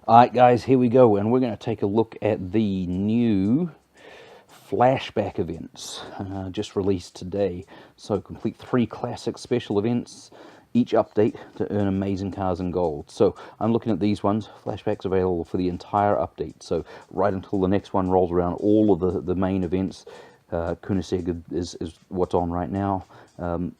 Alright guys, here we go, and we're going to take a look at the new flashback events just released today. So complete 3 classic special events, each update to earn amazing cars and gold. So I'm looking at these ones. Flashbacks available for the entire update, so right until the next one rolls around, all of the main events. Koenigsegg is what's on right now.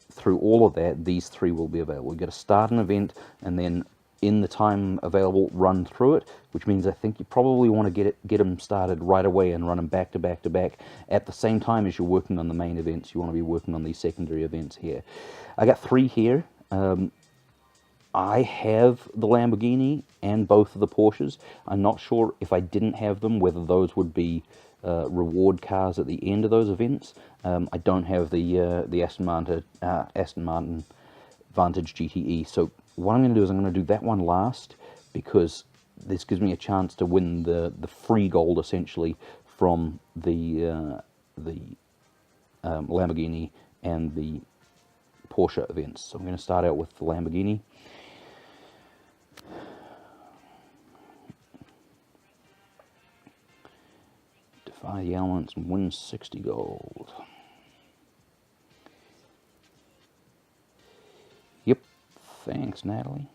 Through all of that, these 3 will be available. You got to start an event and then in the time available run through it, which means I think you probably want to get them started right away and run them back to back to back at the same time as you're working on the main events. You want to be working on these secondary events here. I got 3 here. I have the Lamborghini and both of the Porsches. I'm not sure if I didn't have them whether those would be reward cars at the end of those events. I don't have the Aston Martin Vantage GTE, so what I'm going to do is I'm going to do that one last, because this gives me a chance to win the free gold essentially from the Lamborghini and the Porsche events. So I'm going to start out with the Lamborghini. Defy the elements and win 60 gold. Yep, thanks Natalie.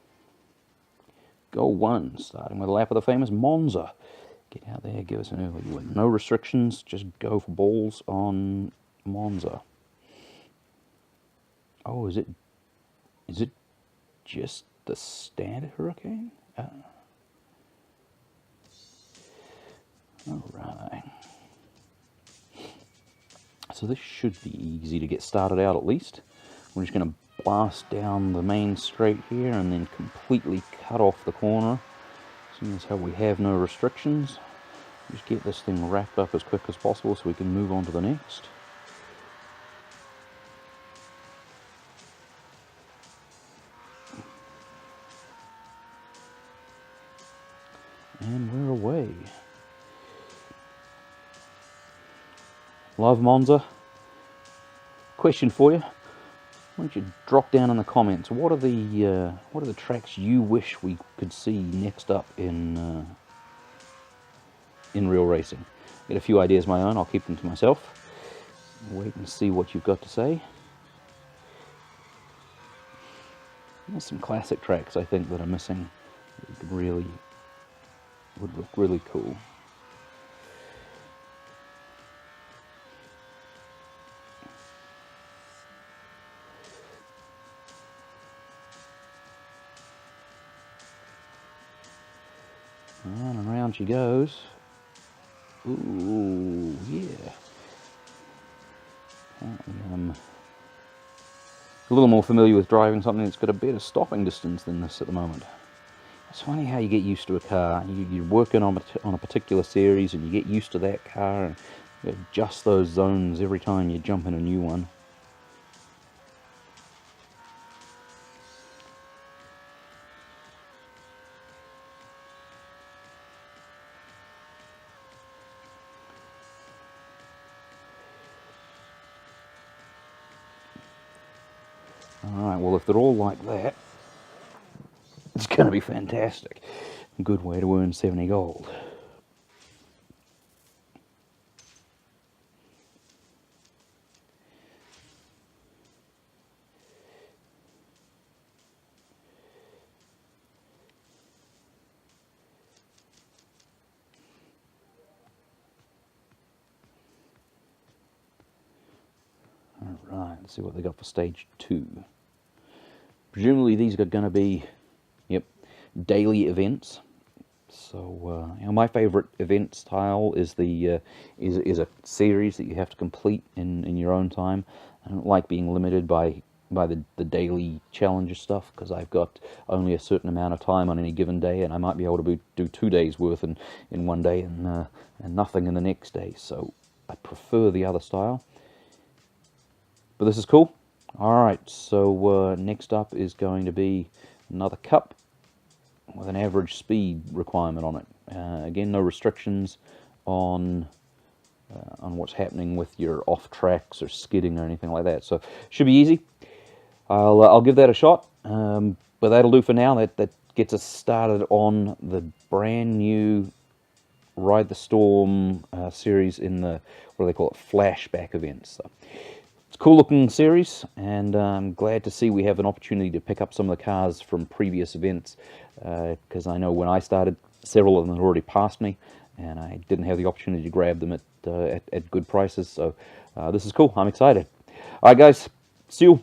Go 1, starting with a lap of the famous Monza. Get out there, give us an early win. No restrictions, just go for balls on Monza. Oh, is it just the standard Hurricane? Alright. So this should be easy to get started out at least. We're just going to blast down the main straight here and then completely cut off the corner. Seeing as how we have no restrictions, just get this thing wrapped up as quick as possible so we can move on to the next. And we're away. Love Monza. Question for you. Why don't you drop down in the comments? What are the tracks you wish we could see next up in real racing? Got a few ideas of my own. I'll keep them to myself. Wait and see what you've got to say. There's some classic tracks I think that are missing. Would look really cool. And around she goes. Ooh, yeah. I'm a little more familiar with driving something that's got a better stopping distance than this at the moment. It's funny how you get used to a car. You're working on a particular series and you get used to that car and you adjust those zones every time you jump in a new one. Alright, well if they're all like that, it's going to be fantastic. A good way to earn 70 gold. Alright, let's see what they got for stage 2. Presumably these are going to be, yep, daily events. So my favourite event style is the is a series that you have to complete in your own time. I don't like being limited by the daily challenger stuff, because I've got only a certain amount of time on any given day, and I might be able to do 2 days worth in one day and nothing in the next day. So I prefer the other style. But this is cool. Alright, so next up is going to be another cup with an average speed requirement on it. Again, no restrictions on what's happening with your off tracks or skidding or anything like that. So should be easy. I'll give that a shot. But that'll do for now. That gets us started on the brand new Ride the Storm series in the, what do they call it, flashback events. So it's a cool looking series, and I'm glad to see we have an opportunity to pick up some of the cars from previous events, because I know when I started, several of them had already passed me, and I didn't have the opportunity to grab them at good prices. So this is cool. I'm excited. All right, guys, see you.